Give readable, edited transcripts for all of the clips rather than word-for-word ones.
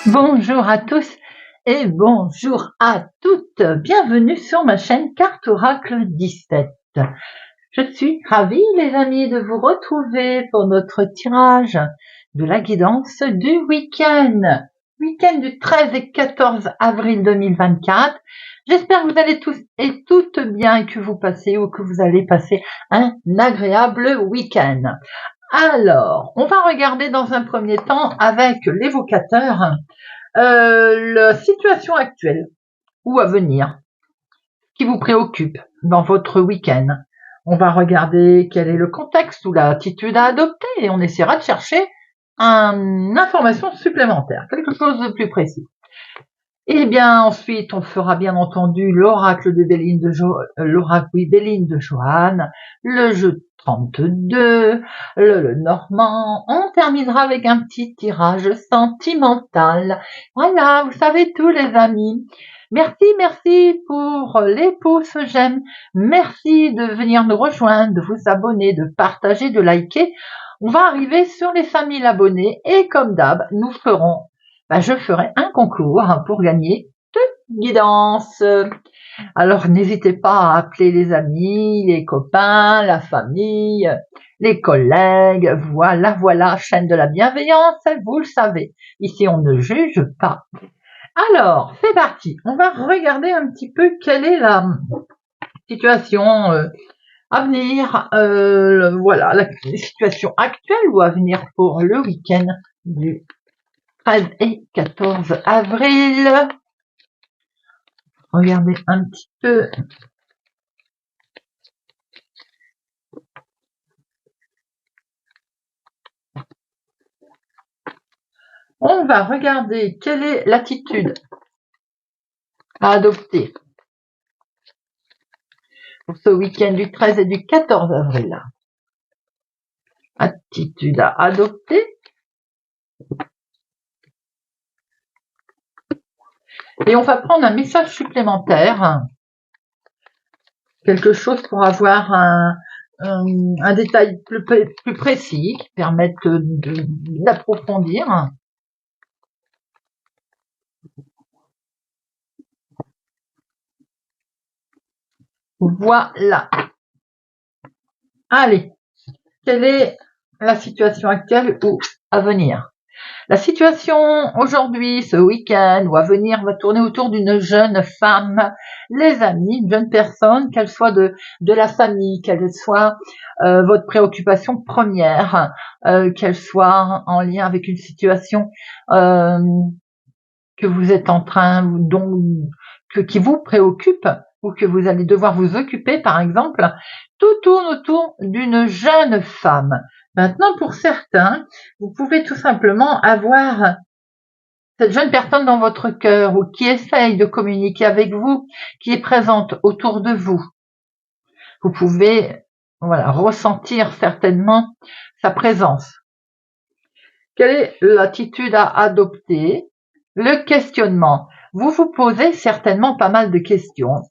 Bonjour à tous et bonjour à toutes. Bienvenue sur ma chaîne Carte Oracle 17. Je suis ravie les amis de vous retrouver pour notre tirage de la guidance du week-end du 13 et 14 avril 2024. J'espère que vous allez tous et toutes bien et que vous passez ou que vous allez passer un agréable week-end. Alors, on va regarder dans un premier temps avec l'évocateur la situation actuelle ou à venir qui vous préoccupe dans votre week-end. On va regarder quel est le contexte ou l'attitude à adopter et on essaiera de chercher une information supplémentaire, quelque chose de plus précis. Et bien ensuite, on fera bien entendu l'oracle de Béline de Johanne, le jeu 32, le Normand. On terminera avec un petit tirage sentimental. Voilà, vous savez tout les amis. Merci pour les pouces j'aime. Merci de venir nous rejoindre, de vous abonner, de partager, de liker. On va arriver sur les 5000 abonnés et comme d'hab, je ferai un concours pour gagner de guidance. Alors n'hésitez pas à appeler les amis, les copains, la famille, les collègues. Voilà, chaîne de la bienveillance, vous le savez. Ici, on ne juge pas. Alors, c'est parti. On va regarder un petit peu quelle est la situation à venir. Voilà, la situation actuelle ou à venir pour le week-end du 13 et 14 avril. Regardez un petit peu. On va regarder quelle est l'attitude à adopter pour ce week-end du 13 et du 14 avril. Attitude à adopter. Et on va prendre un message supplémentaire. Quelque chose pour avoir un détail plus précis qui permette d'approfondir. Voilà. Allez, quelle est la situation actuelle ou à venir? La situation aujourd'hui, ce week-end ou à venir, va tourner autour d'une jeune femme, les amis, une jeune personne, qu'elle soit de la famille, qu'elle soit votre préoccupation première, qu'elle soit en lien avec une situation que vous êtes en train, qui vous préoccupe ou que vous allez devoir vous occuper, par exemple, tout tourne autour d'une jeune femme. Maintenant, pour certains, vous pouvez tout simplement avoir cette jeune personne dans votre cœur ou qui essaye de communiquer avec vous, qui est présente autour de vous. Vous pouvez ressentir certainement sa présence. Quelle est l'attitude à adopter? Le questionnement. Vous vous posez certainement pas mal de questions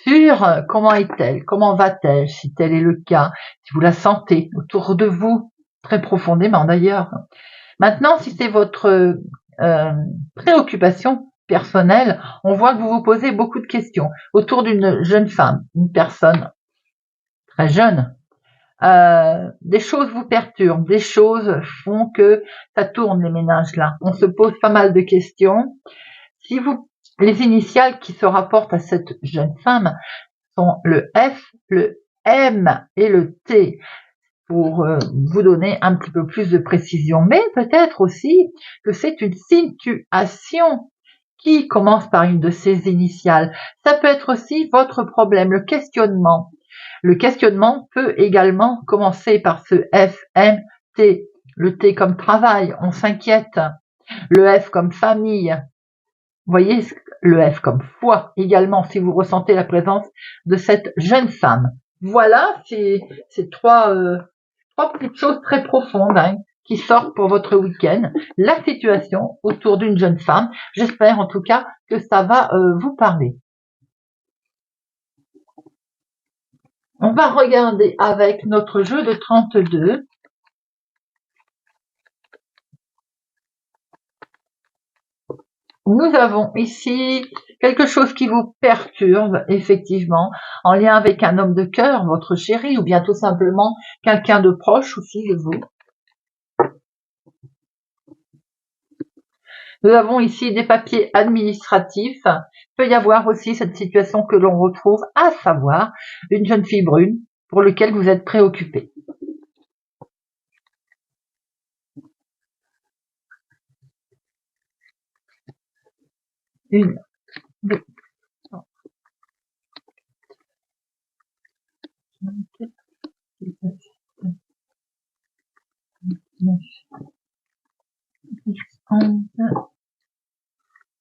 sur comment est-elle, comment va-t-elle, si tel est le cas, si vous la sentez autour de vous, très profondément d'ailleurs. Maintenant, si c'est votre préoccupation personnelle, on voit que vous vous posez beaucoup de questions autour d'une jeune femme, une personne très jeune. Des choses vous perturbent, des choses font que ça tourne les ménages là. On se pose pas mal de questions. Si les initiales qui se rapportent à cette jeune femme sont le F, le M et le T, pour vous donner un petit peu plus de précision, mais peut-être aussi que c'est une situation qui commence par une de ces initiales. Ça peut être aussi votre problème, le questionnement. Le questionnement peut également commencer par ce F, M, T. Le T comme travail, on s'inquiète. Le F comme famille. Vous voyez, le F comme foi également, si vous ressentez la présence de cette jeune femme. Voilà, c'est trois petites choses très profondes qui sortent pour votre week-end. La situation autour d'une jeune femme. J'espère en tout cas que ça va vous parler. On va regarder avec notre jeu de 32. Nous avons ici quelque chose qui vous perturbe, effectivement, en lien avec un homme de cœur, votre chéri, ou bien tout simplement quelqu'un de proche aussi de vous. Nous avons ici des papiers administratifs. Il peut y avoir aussi cette situation que l'on retrouve, à savoir une jeune fille brune pour laquelle vous êtes préoccupé. Une, deux, trois, quatre, cinq, six, sept, neuf, 10, 11,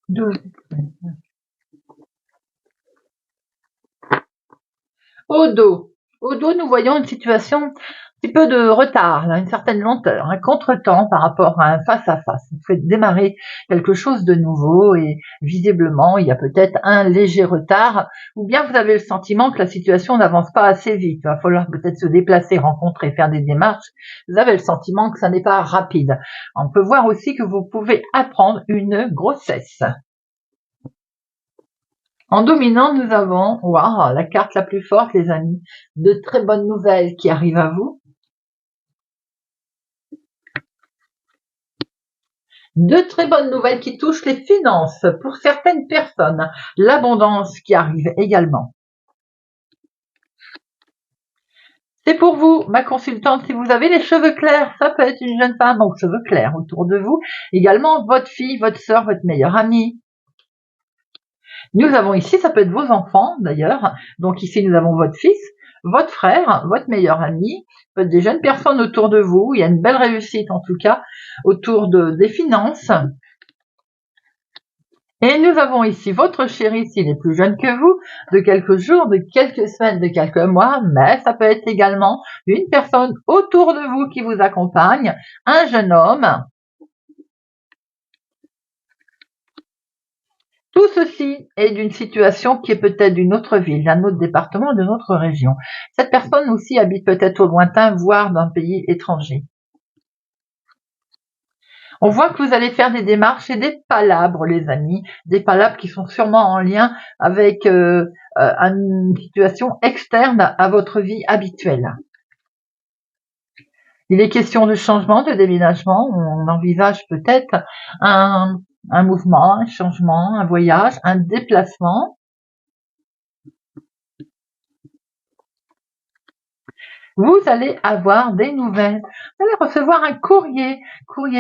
12. Au dos, nous voyons une situation un petit peu de retard, là, une certaine lenteur, un contretemps par rapport à un face-à-face. Vous faites démarrer quelque chose de nouveau et visiblement, il y a peut-être un léger retard ou bien vous avez le sentiment que la situation n'avance pas assez vite. Il va falloir peut-être se déplacer, rencontrer, faire des démarches. Vous avez le sentiment que ça n'est pas rapide. On peut voir aussi que vous pouvez apprendre une grossesse. En dominant, nous avons, waouh, la carte la plus forte, les amis, de très bonnes nouvelles qui arrivent à vous. De très bonnes nouvelles qui touchent les finances pour certaines personnes. L'abondance qui arrive également. C'est pour vous, ma consultante, si vous avez les cheveux clairs, ça peut être une jeune femme aux cheveux clairs autour de vous. Également, votre fille, votre sœur, votre meilleure amie. Nous avons ici, ça peut être vos enfants d'ailleurs. Donc ici, nous avons votre fils, votre frère, votre meilleur ami, peut être des jeunes personnes autour de vous. Il y a une belle réussite en tout cas autour des finances. Et nous avons ici votre chéri, s'il est plus jeune que vous, de quelques jours, de quelques semaines, de quelques mois, mais ça peut être également une personne autour de vous qui vous accompagne, un jeune homme. Tout ceci est d'une situation qui est peut-être d'une autre ville, d'un autre département, d'une autre région. Cette personne aussi habite peut-être au lointain, voire d'un pays étranger. On voit que vous allez faire des démarches et des palabres, les amis, des palabres qui sont sûrement en lien avec une situation externe à votre vie habituelle. Il est question de changement, de déménagement. On envisage peut-être un mouvement, un changement, un voyage, un déplacement. Vous allez avoir des nouvelles. Vous allez recevoir un courrier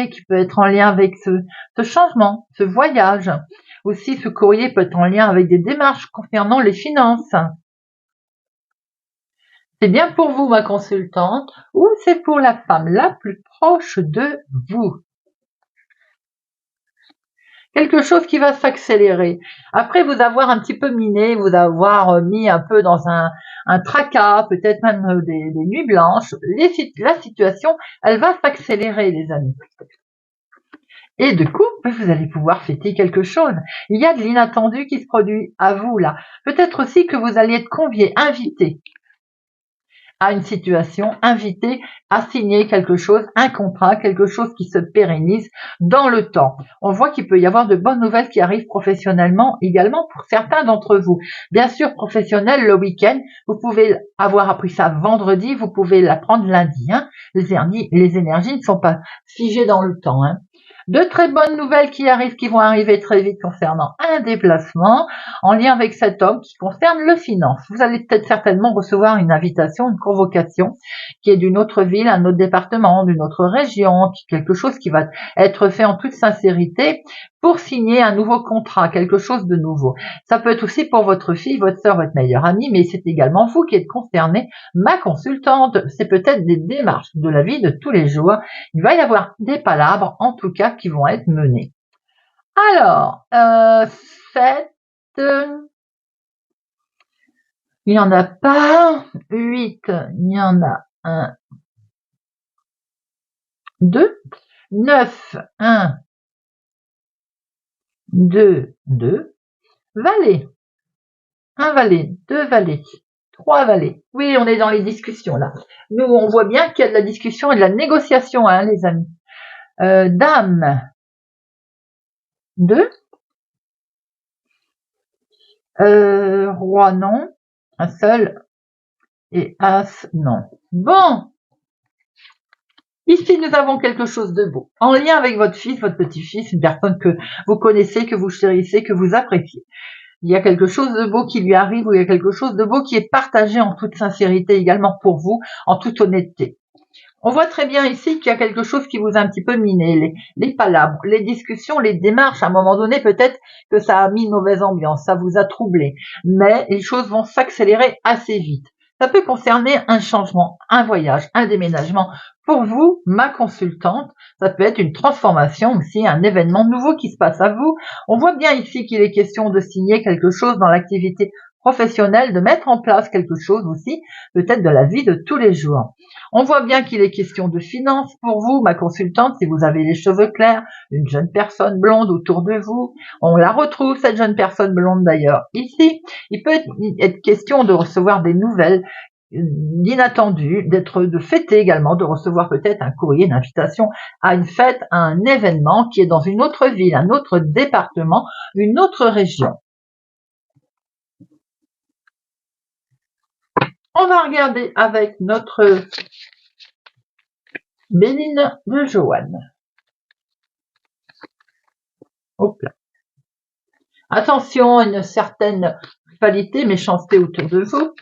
qui peut être en lien avec ce changement, ce voyage. Aussi, ce courrier peut être en lien avec des démarches concernant les finances. C'est bien pour vous, ma consultante, ou c'est pour la femme la plus proche de vous. Quelque chose qui va s'accélérer. Après vous avoir un petit peu miné, vous avoir mis un peu dans un tracas, peut-être même des nuits blanches, la situation, elle va s'accélérer, les amis. Et du coup, vous allez pouvoir fêter quelque chose. Il y a de l'inattendu qui se produit à vous, là. Peut-être aussi que vous allez être convié, invité à une situation, invité à signer quelque chose, un contrat, quelque chose qui se pérennise dans le temps. On voit qu'il peut y avoir de bonnes nouvelles qui arrivent professionnellement également pour certains d'entre vous. Bien sûr, professionnel le week-end, vous pouvez avoir appris ça vendredi, vous pouvez l'apprendre lundi. Hein. Les énergies ne sont pas figées dans le temps. Hein. De très bonnes nouvelles qui arrivent, qui vont arriver très vite concernant un déplacement en lien avec cet homme qui concerne le finance. Vous allez peut-être certainement recevoir une invitation, une convocation qui est d'une autre ville, un autre département, d'une autre région, quelque chose qui va être fait en toute sincérité pour signer un nouveau contrat, quelque chose de nouveau. Ça peut être aussi pour votre fille, votre sœur, votre meilleure amie, mais c'est également vous qui êtes concerné, ma consultante. C'est peut-être des démarches de la vie de tous les jours. Il va y avoir des palabres, en tout cas, qui vont être menées. Alors, 7, il n'y en a pas. 8, il y en a 1, 2. 9, 1, 2, 2. Valet. Un valet, 2 valets, 3 valets. Oui, on est dans les discussions là. Nous, on voit bien qu'il y a de la discussion et de la négociation, hein, les amis. Dame, 2. Roi, non. Un seul. Et As, non. Bon. Ici, nous avons quelque chose de beau. En lien avec votre fils, votre petit-fils, une personne que vous connaissez, que vous chérissez, que vous appréciez. Il y a quelque chose de beau qui lui arrive ou il y a quelque chose de beau qui est partagé en toute sincérité également pour vous, en toute honnêteté. On voit très bien ici qu'il y a quelque chose qui vous a un petit peu miné, les palabres, les discussions, les démarches. À un moment donné, peut-être que ça a mis une mauvaise ambiance, ça vous a troublé. Mais les choses vont s'accélérer assez vite. Ça peut concerner un changement, un voyage, un déménagement. Pour vous, ma consultante, ça peut être une transformation aussi, un événement nouveau qui se passe à vous. On voit bien ici qu'il est question de signer quelque chose dans l'activité professionnelle, de mettre en place quelque chose aussi, peut-être de la vie de tous les jours. On voit bien qu'il est question de finances pour vous, ma consultante, si vous avez les cheveux clairs, une jeune personne blonde autour de vous. On la retrouve, cette jeune personne blonde d'ailleurs, ici. Il peut être question de recevoir des nouvelles d'inattendues, de fêter également, de recevoir peut-être un courrier, une invitation à une fête, à un événement qui est dans une autre ville, un autre département, une autre région. On va regarder avec notre Béline de Joanne. Hop là. Attention à une certaine rivalité, méchanceté autour de vous.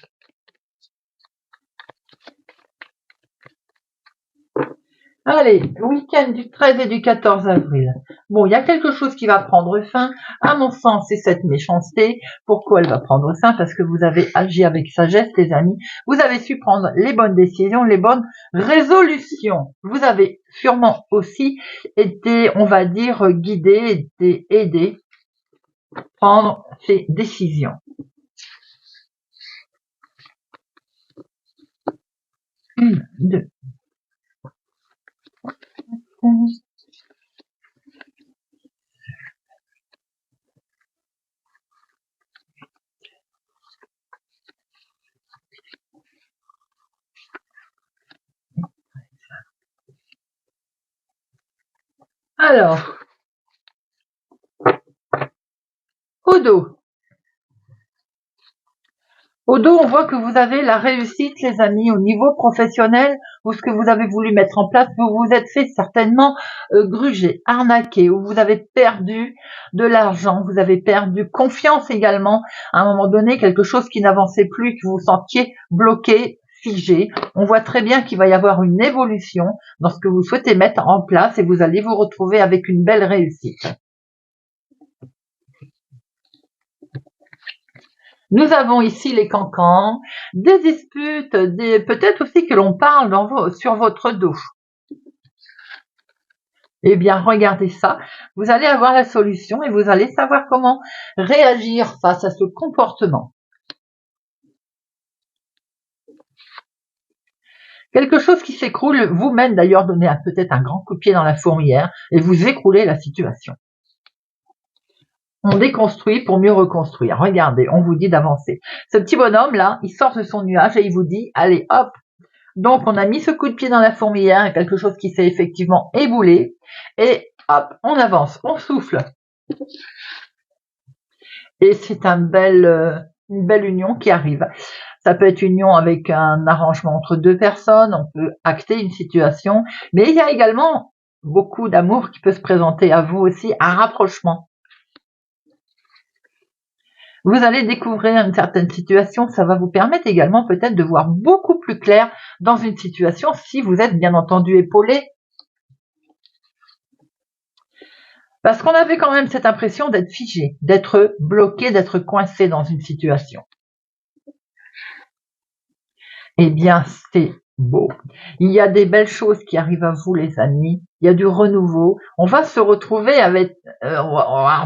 Allez, week-end du 13 et du 14 avril. Bon, il y a quelque chose qui va prendre fin. À mon sens, c'est cette méchanceté. Pourquoi elle va prendre fin? Parce que vous avez agi avec sagesse, les amis. Vous avez su prendre les bonnes décisions, les bonnes résolutions. Vous avez sûrement aussi été, on va dire, guidé, été aidé à prendre ces décisions. Une, deux. Alors, au dos. Au dos, on voit que vous avez la réussite, les amis, au niveau professionnel, ou ce que vous avez voulu mettre en place, vous vous êtes fait certainement gruger, arnaquer, ou vous avez perdu de l'argent, vous avez perdu confiance également, à un moment donné, quelque chose qui n'avançait plus, que vous vous sentiez bloqué, figé. On voit très bien qu'il va y avoir une évolution dans ce que vous souhaitez mettre en place et vous allez vous retrouver avec une belle réussite. Nous avons ici les cancans, des disputes, peut-être aussi que l'on parle sur votre dos. Eh bien, regardez ça. Vous allez avoir la solution et vous allez savoir comment réagir face à ce comportement. Quelque chose qui s'écroule, vous-même d'ailleurs donnez peut-être un grand coup de pied dans la fourmilière et vous écroulez la situation. On déconstruit pour mieux reconstruire. Regardez, on vous dit d'avancer. Ce petit bonhomme-là, il sort de son nuage et il vous dit, allez, hop. Donc, on a mis ce coup de pied dans la fourmilière, quelque chose qui s'est effectivement éboulé. Et hop, on avance, on souffle. Et c'est une belle union qui arrive. Ça peut être une union avec un arrangement entre deux personnes, on peut acter une situation. Mais il y a également beaucoup d'amour qui peut se présenter à vous aussi, un rapprochement. Vous allez découvrir une certaine situation, ça va vous permettre également peut-être de voir beaucoup plus clair dans une situation si vous êtes bien entendu épaulé. Parce qu'on avait quand même cette impression d'être figé, d'être bloqué, d'être coincé dans une situation. Eh bien, c'est beau. Il y a des belles choses qui arrivent à vous, les amis. Il y a du renouveau. On va se retrouver avec,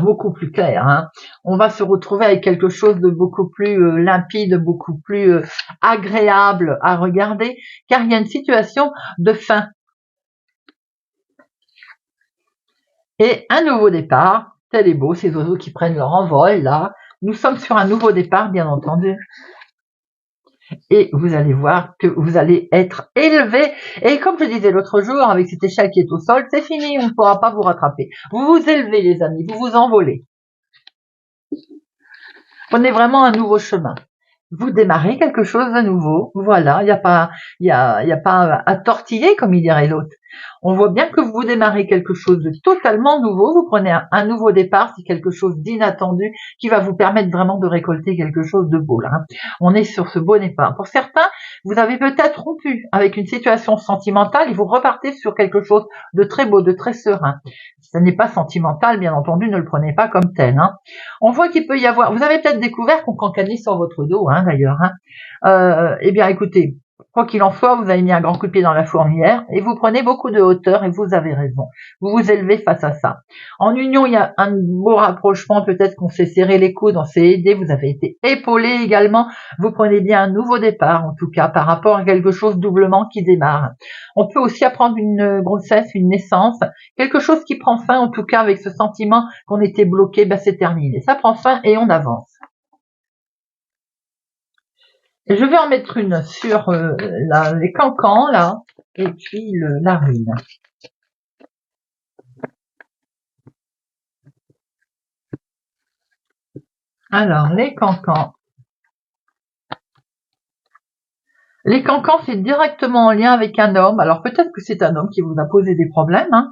beaucoup plus clair. Hein. On va se retrouver avec quelque chose de beaucoup plus limpide, beaucoup plus agréable à regarder, car il y a une situation de fin. Et un nouveau départ. Tel est beau, ces oiseaux qui prennent leur envol, là. Nous sommes sur un nouveau départ, bien entendu. Et vous allez voir que vous allez être élevé. Et comme je disais l'autre jour, avec cette échelle qui est au sol, c'est fini, on ne pourra pas vous rattraper. Vous vous élevez, les amis, vous vous envolez. Prenez vraiment un nouveau chemin. Vous démarrez quelque chose de nouveau. Voilà, il n'y a pas, il y a pas à tortiller, comme il dirait l'autre. On voit bien que vous démarrez quelque chose de totalement nouveau. Vous prenez un nouveau départ, c'est quelque chose d'inattendu qui va vous permettre vraiment de récolter quelque chose de beau là. Hein. On est sur ce beau départ. Pour certains, vous avez peut-être rompu avec une situation sentimentale et vous repartez sur quelque chose de très beau, de très serein. Si ce n'est pas sentimental, bien entendu, ne le prenez pas comme tel. Hein. On voit qu'il peut y avoir, vous avez peut-être découvert qu'on cancanise sur votre dos, hein, d'ailleurs. Hein. Eh bien, écoutez, quoi qu'il en soit, vous avez mis un grand coup de pied dans la fourmilière et vous prenez beaucoup de hauteur et vous avez raison. Vous vous élevez face à ça. En union, il y a un beau rapprochement, peut-être qu'on s'est serré les coudes, on s'est aidé, vous avez été épaulé également. Vous prenez bien un nouveau départ, en tout cas, par rapport à quelque chose doublement qui démarre. On peut aussi apprendre une grossesse, une naissance, quelque chose qui prend fin, en tout cas, avec ce sentiment qu'on était bloqué, ben c'est terminé. Ça prend fin et on avance. Et je vais en mettre une sur les cancans, là, et puis la ruine. Alors, les cancans. Les cancans, c'est directement en lien avec un homme. Alors, peut-être que c'est un homme qui vous a posé des problèmes, hein.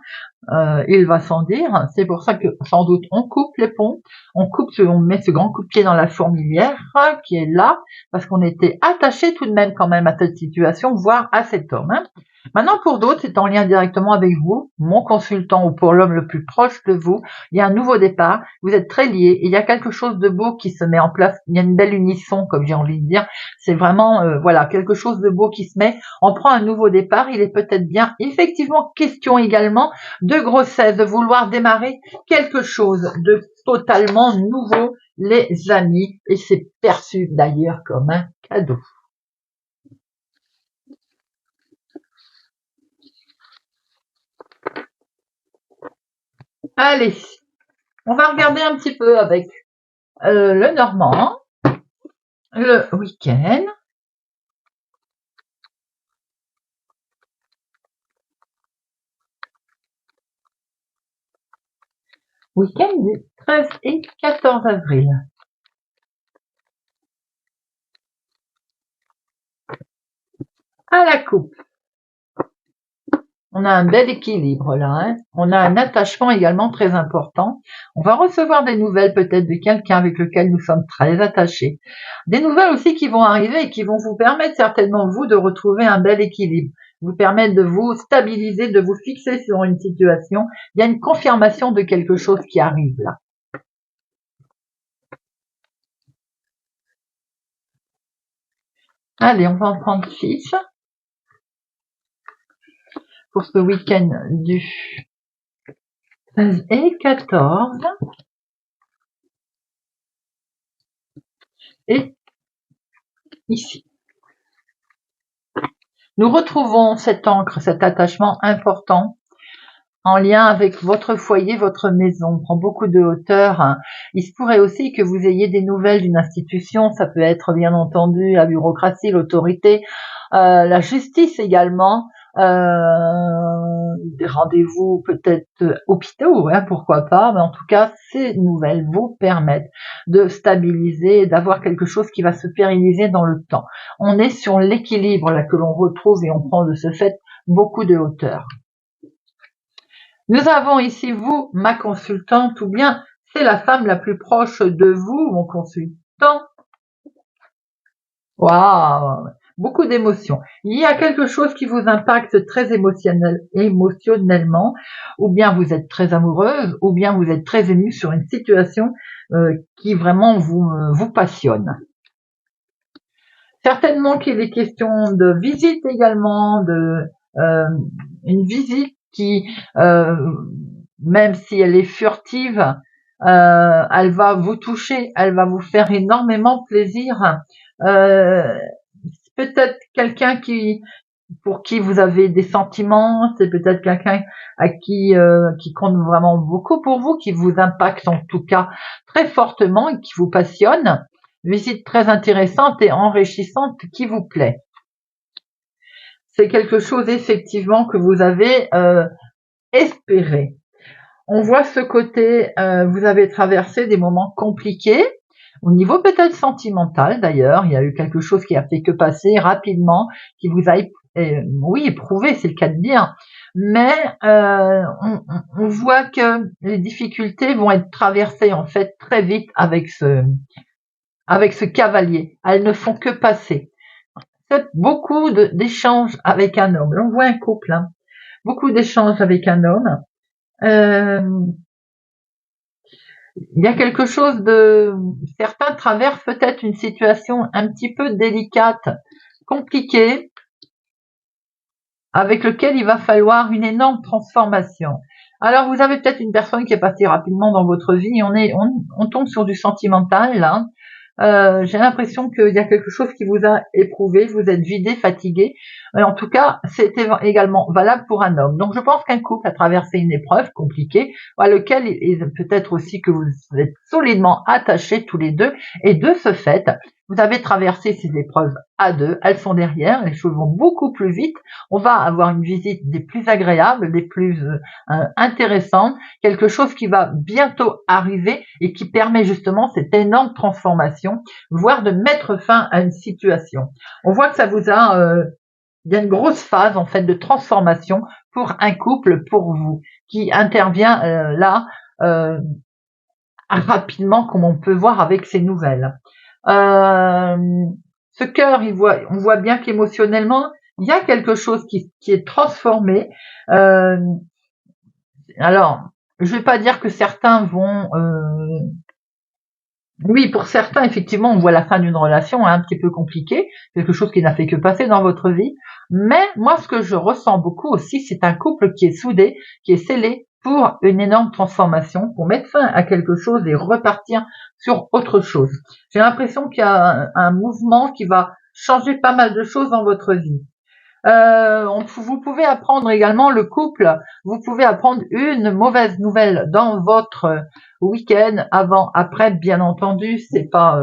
Il va sans dire. C'est pour ça que, sans doute, on coupe les ponts, on met ce grand coup de pied dans la fourmilière qui est là, parce qu'on était attaché tout de même quand même à cette situation, voire à cet homme. Hein. Maintenant, pour d'autres, c'est en lien directement avec vous, mon consultant ou pour l'homme le plus proche de vous. Il y a un nouveau départ, vous êtes très liés, il y a quelque chose de beau qui se met en place, il y a une belle unisson, comme j'ai envie de dire. C'est vraiment, voilà, quelque chose de beau qui se met. On prend un nouveau départ, il est peut-être bien, effectivement, question également de grossesse, de vouloir démarrer quelque chose de totalement nouveau, les amis, et c'est perçu d'ailleurs comme un cadeau. Allez, on va regarder un petit peu avec le Normand, le week-end. Week-end du 13 et 14 avril. À la coupe. On a un bel équilibre là. Hein. On a un attachement également très important. On va recevoir des nouvelles peut-être de quelqu'un avec lequel nous sommes très attachés. Des nouvelles aussi qui vont arriver et qui vont vous permettre certainement vous de retrouver un bel équilibre. Vous permettre de vous stabiliser, de vous fixer sur une situation. Il y a une confirmation de quelque chose qui arrive là. Allez, on va en prendre 6 pour ce week-end du 13 et 14. Et ici. Nous retrouvons cette ancre, cet attachement important en lien avec votre foyer, votre maison. On prend beaucoup de hauteur. Hein. Il se pourrait aussi que vous ayez des nouvelles d'une institution. Ça peut être bien entendu la bureaucratie, l'autorité, la justice également. Des rendez-vous peut-être hôpitaux, hein, pourquoi pas, mais en tout cas, ces nouvelles vous permettent de stabiliser, d'avoir quelque chose qui va se pérenniser dans le temps. On est sur l'équilibre là que l'on retrouve et on prend de ce fait beaucoup de hauteur. Nous avons ici vous, ma consultante, ou bien c'est la femme la plus proche de vous, mon consultant. Waouh! Beaucoup d'émotions. Il y a quelque chose qui vous impacte très émotionnellement, ou bien vous êtes très amoureuse, ou bien vous êtes très émue sur une situation qui vraiment vous passionne. Certainement qu'il est question de visite également, de une visite qui, même si elle est furtive, elle va vous toucher, elle va vous faire énormément plaisir. Peut-être quelqu'un pour qui vous avez des sentiments, c'est peut-être quelqu'un à qui compte vraiment beaucoup pour vous, qui vous impacte en tout cas très fortement et qui vous passionne. Visite très intéressante et enrichissante qui vous plaît. C'est quelque chose effectivement que vous avez espéré. On voit ce côté, vous avez traversé des moments compliqués. Au niveau peut-être sentimental d'ailleurs, il y a eu quelque chose qui a fait que passer rapidement, qui vous a oui, éprouvé, c'est le cas de dire, mais on voit que les difficultés vont être traversées en fait très vite avec ce cavalier. Elles ne font que passer. C'est beaucoup d'échanges avec un homme. Là, on voit un couple, hein. Beaucoup d'échanges avec un homme. Il y a quelque chose de... Certains traversent peut-être une situation un petit peu délicate, compliquée, avec lequel il va falloir une énorme transformation. Alors, vous avez peut-être une personne qui est passée rapidement dans votre vie. On tombe sur du sentimental, là. J'ai l'impression qu'il y a quelque chose qui vous a éprouvé, vous êtes vidé, fatigué. En tout cas, c'était également valable pour un homme. Donc, je pense qu'un couple a traversé une épreuve compliquée, à laquelle peut-être aussi que vous êtes solidement attachés tous les deux, et de ce fait, vous avez traversé ces épreuves à deux, elles sont derrière, les choses vont beaucoup plus vite, on va avoir une visite des plus agréables, des plus intéressantes, quelque chose qui va bientôt arriver et qui permet justement cette énorme transformation, voire de mettre fin à une situation. On voit que ça vous a... il y a une grosse phase en fait de transformation pour un couple, pour vous, qui intervient là rapidement, comme on peut voir avec ces nouvelles. Ce cœur, on voit bien qu'émotionnellement, il y a quelque chose qui est transformé. Alors, je vais pas dire que certains vont... Oui, pour certains, effectivement, on voit la fin d'une relation un petit peu compliquée, quelque chose qui n'a fait que passer dans votre vie. Mais moi, ce que je ressens beaucoup aussi, c'est un couple qui est soudé, qui est scellé pour une énorme transformation, pour mettre fin à quelque chose et repartir sur autre chose. J'ai l'impression qu'il y a un mouvement qui va changer pas mal de choses dans votre vie. Vous pouvez apprendre également le couple, vous pouvez apprendre une mauvaise nouvelle dans votre week-end, avant, après, bien entendu, c'est pas...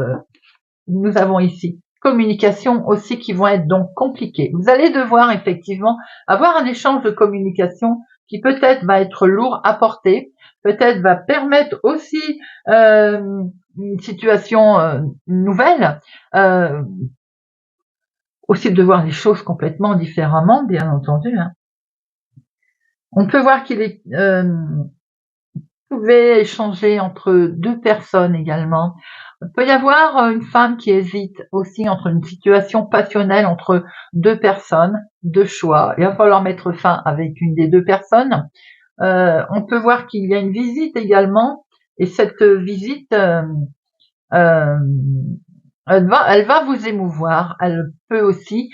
nous avons ici communication aussi qui vont être donc compliquées. Vous allez devoir effectivement avoir un échange de communication qui peut-être va être lourd à porter, peut-être va permettre aussi une situation nouvelle, aussi de voir les choses complètement différemment, bien entendu. Hein. On peut voir qu'il est pouvait échanger entre deux personnes également. Il peut y avoir une femme qui hésite aussi entre une situation passionnelle entre deux personnes, deux choix. Il va falloir mettre fin avec une des deux personnes. On peut voir qu'il y a une visite également, et cette visite elle va vous émouvoir. Elle peut aussi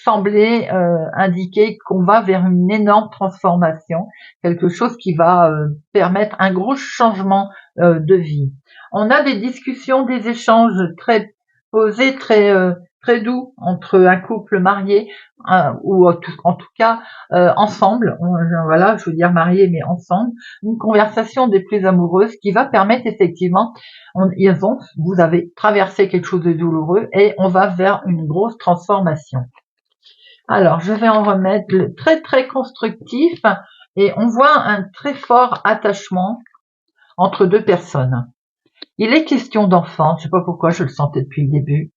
sembler indiquer qu'on va vers une énorme transformation, quelque chose qui va permettre un gros changement de vie. On a des discussions, des échanges très posés, très doux entre un couple marié ou en tout cas ensemble. Voilà, je veux dire marié mais ensemble. Une conversation des plus amoureuses qui va permettre effectivement vous avez traversé quelque chose de douloureux et on va vers une grosse transformation. Alors, je vais en remettre le très très constructif et on voit un très fort attachement entre deux personnes. Il est question d'enfants, je sais pas pourquoi je le sentais depuis le début.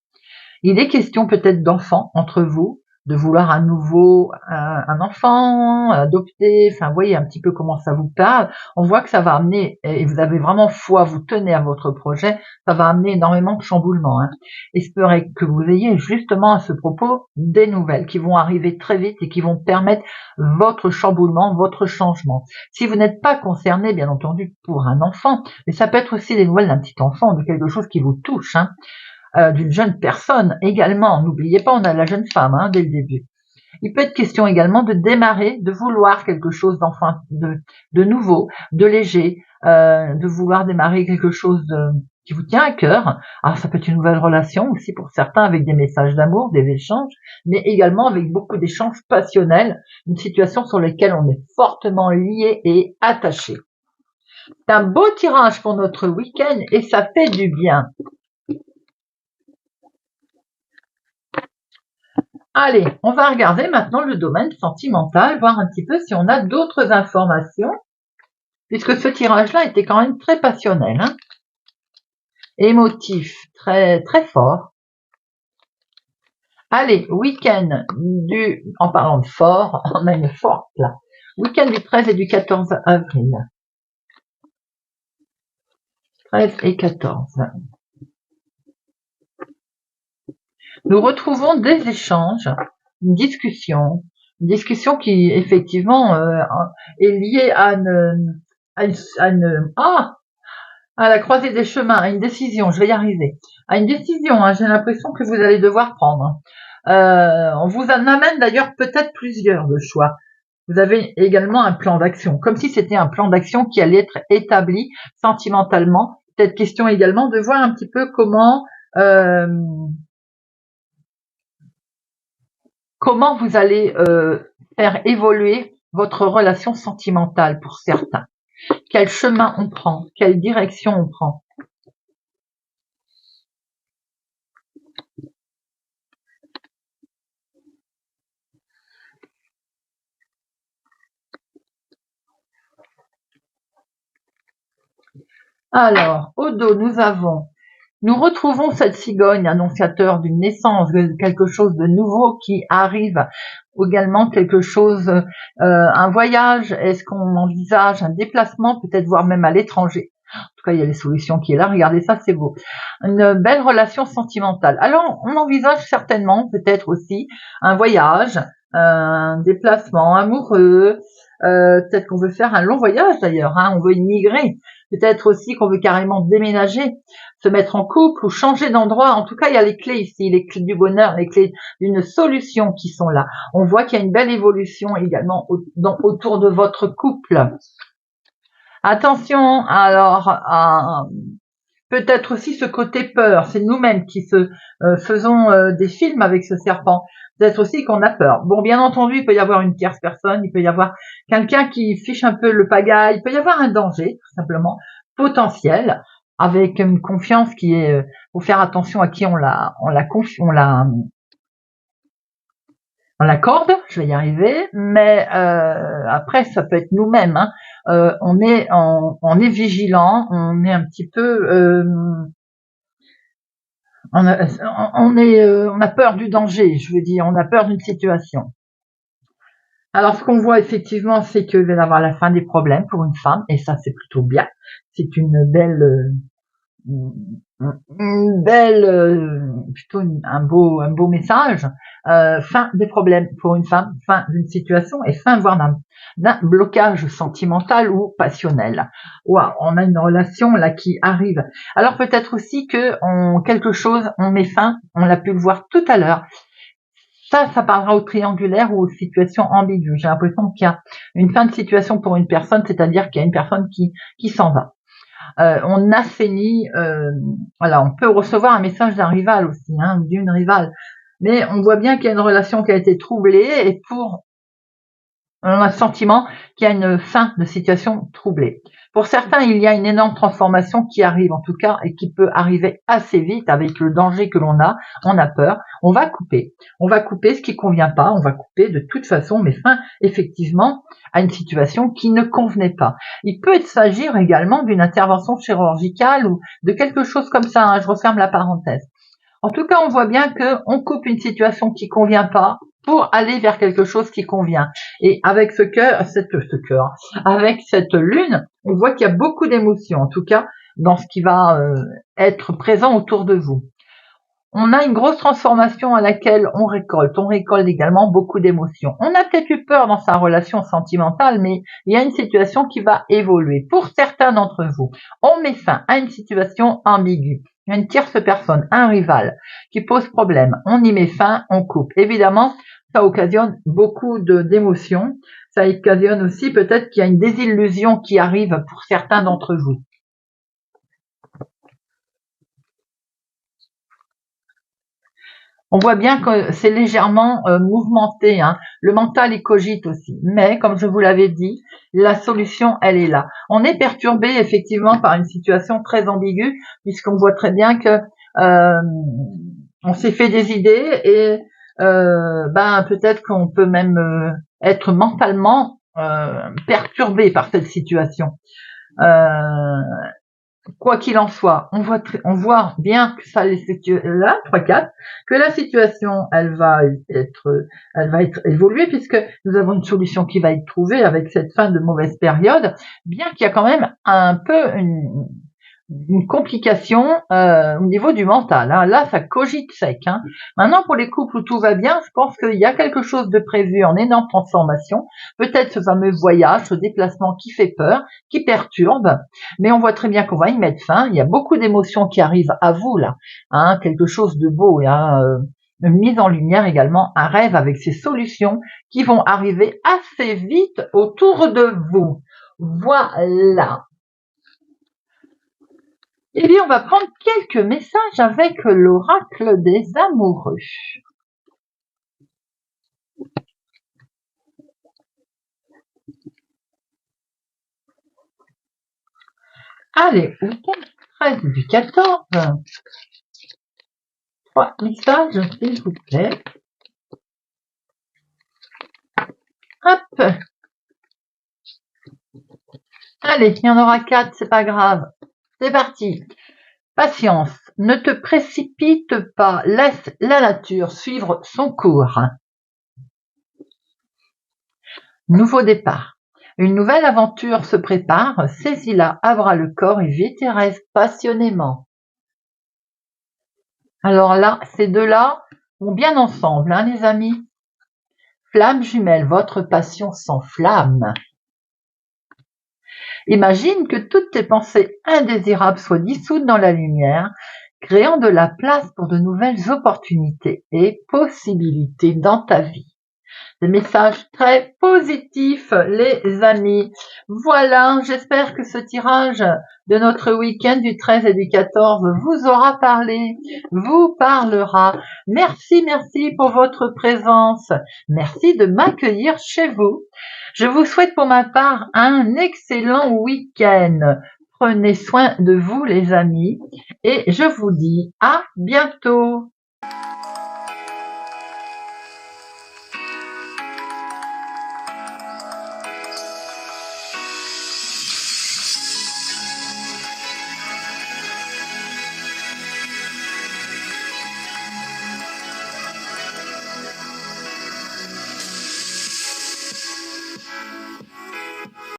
Il est question peut-être d'enfants entre vous, de vouloir à nouveau un enfant, adopter, enfin, vous voyez un petit peu comment ça vous parle. On voit que ça va amener, et vous avez vraiment foi, vous tenez à votre projet, ça va amener énormément de chamboulements. Hein. Espérez que vous ayez justement à ce propos des nouvelles qui vont arriver très vite et qui vont permettre votre chamboulement, votre changement. Si vous n'êtes pas concerné, bien entendu, pour un enfant, mais ça peut être aussi des nouvelles d'un petit enfant, de quelque chose qui vous touche, hein. D'une jeune personne également. N'oubliez pas, on a la jeune femme dès le début. Il peut être question également de démarrer, de vouloir quelque chose d'enfin, de nouveau, de léger, de vouloir démarrer quelque chose qui vous tient à cœur. Alors ça peut être une nouvelle relation aussi pour certains avec des messages d'amour, des échanges, mais également avec beaucoup d'échanges passionnels, une situation sur laquelle on est fortement lié et attaché. C'est un beau tirage pour notre week-end et ça fait du bien. Allez, on va regarder maintenant le domaine sentimental, voir un petit peu si on a d'autres informations, puisque ce tirage-là était quand même très passionnel. Hein. émotif très très fort. Allez, week-end en parlant de fort, on a une forte là. Week-end du 13 et du 14 avril. 13 et 14. Nous retrouvons des échanges, une discussion qui effectivement est liée à la croisée des chemins, à une décision, je vais y arriver, à une décision, hein, j'ai l'impression que vous allez devoir prendre. On vous en amène d'ailleurs peut-être plusieurs de choix. Vous avez également un plan d'action, comme si c'était un plan d'action qui allait être établi sentimentalement. Peut-être question également de voir un petit peu comment vous allez faire évoluer votre relation sentimentale pour certains. Quel chemin on prend, quelle direction on prend. Alors, au dos, nous retrouvons cette cigogne annonciateur d'une naissance, de quelque chose de nouveau qui arrive, également quelque chose, un voyage, est-ce qu'on envisage un déplacement, peut-être voire même à l'étranger. En tout cas, il y a les solutions qui est là, regardez ça, c'est beau. Une belle relation sentimentale. Alors, on envisage certainement, peut-être aussi, un voyage, un déplacement amoureux, peut-être qu'on veut faire un long voyage d'ailleurs, hein, on veut immigrer. Peut-être aussi qu'on veut carrément déménager, se mettre en couple ou changer d'endroit. En tout cas, il y a les clés ici, les clés du bonheur, les clés d'une solution qui sont là. On voit qu'il y a une belle évolution également autour de votre couple. Attention, alors, peut-être aussi ce côté peur. C'est nous-mêmes qui faisons des films avec ce serpent. Peut-être aussi qu'on a peur. Bon, bien entendu, il peut y avoir une tierce personne, il peut y avoir quelqu'un qui fiche un peu le pagaille, il peut y avoir un danger, tout simplement, potentiel, avec une confiance qui est, faut faire attention à qui on l'accorde, je vais y arriver, mais après ça peut être nous-mêmes, hein. On est vigilant, on est un petit peu on a peur du danger, je veux dire, on a peur d'une situation. Alors, ce qu'on voit effectivement, c'est qu'il va y avoir la fin des problèmes pour une femme, et ça, c'est plutôt bien. C'est plutôt un beau message. Fin des problèmes pour une femme, fin d'une situation et fin voire d'un blocage sentimental ou passionnel. Wow, on a une relation là qui arrive. Alors peut-être aussi que on met fin, on l'a pu le voir tout à l'heure. Ça parlera au triangulaire ou aux situations ambiguës. J'ai l'impression qu'il y a une fin de situation pour une personne, c'est-à-dire qu'il y a une personne qui s'en va. On assainit, voilà, on peut recevoir un message d'un rival aussi, hein, d'une rivale. Mais on voit bien qu'il y a une relation qui a été troublée et on a le sentiment qu'il y a une fin de situation troublée. Pour certains, il y a une énorme transformation qui arrive en tout cas et qui peut arriver assez vite avec le danger que l'on a. On a peur, on va couper ce qui convient pas, on va couper de toute façon, mais fin effectivement à une situation qui ne convenait pas. Il peut s'agir également d'une intervention chirurgicale ou de quelque chose comme ça, hein, je referme la parenthèse. En tout cas, on voit bien qu'on coupe une situation qui convient pas pour aller vers quelque chose qui convient. Et avec avec cette lune, on voit qu'il y a beaucoup d'émotions, en tout cas, dans ce qui va être présent autour de vous. On a une grosse transformation à laquelle on récolte également beaucoup d'émotions. On a peut-être eu peur dans sa relation sentimentale, mais il y a une situation qui va évoluer. Pour certains d'entre vous, on met fin à une situation ambiguë. Il y a une tierce personne, un rival, qui pose problème. On y met fin, on coupe. Évidemment, ça occasionne beaucoup d'émotions. Ça occasionne aussi peut-être qu'il y a une désillusion qui arrive pour certains d'entre vous. On voit bien que c'est légèrement mouvementé, hein. Le mental y cogite aussi. Mais, comme je vous l'avais dit, la solution, elle est là. On est perturbé effectivement par une situation très ambiguë, puisqu'on voit très bien que on s'est fait des idées et peut-être qu'on peut même être mentalement perturbé par cette situation. quoi qu'il en soit, on voit bien que ça là 3-4 que la situation elle va être évoluée puisque nous avons une solution qui va être trouvée avec cette fin de mauvaise période, bien qu'il y a quand même un peu une complication au niveau du mental. Hein. Là, ça cogite sec. Hein. Maintenant, pour les couples où tout va bien, je pense qu'il y a quelque chose de prévu en énorme transformation. Peut-être ce fameux voyage, ce déplacement qui fait peur, qui perturbe, mais on voit très bien qu'on va y mettre fin. Il y a beaucoup d'émotions qui arrivent à vous là, hein, quelque chose de beau, hein, une mise en lumière également, un rêve avec ces solutions qui vont arriver assez vite autour de vous. Voilà. Eh bien, on va prendre quelques messages avec l'oracle des amoureux. Allez, week-end 13 du 14. 3 messages, s'il vous plaît. Hop. Allez, il y en aura 4, c'est pas grave. C'est parti. Patience, ne te précipite pas, laisse la nature suivre son cours. Nouveau départ. Une nouvelle aventure se prépare, saisis-la à bras le corps et vis tes rêves passionnément. Alors là, ces deux-là vont bien ensemble, hein, les amis. Flamme jumelle, votre passion s'enflamme. Imagine que toutes tes pensées indésirables soient dissoutes dans la lumière, créant de la place pour de nouvelles opportunités et possibilités dans ta vie. Des messages très positifs, les amis. Voilà, j'espère que ce tirage de notre week-end du 13 et du 14 vous aura parlé, vous parlera. Merci pour votre présence. Merci de m'accueillir chez vous. Je vous souhaite pour ma part un excellent week-end. Prenez soin de vous, les amis, et je vous dis à bientôt.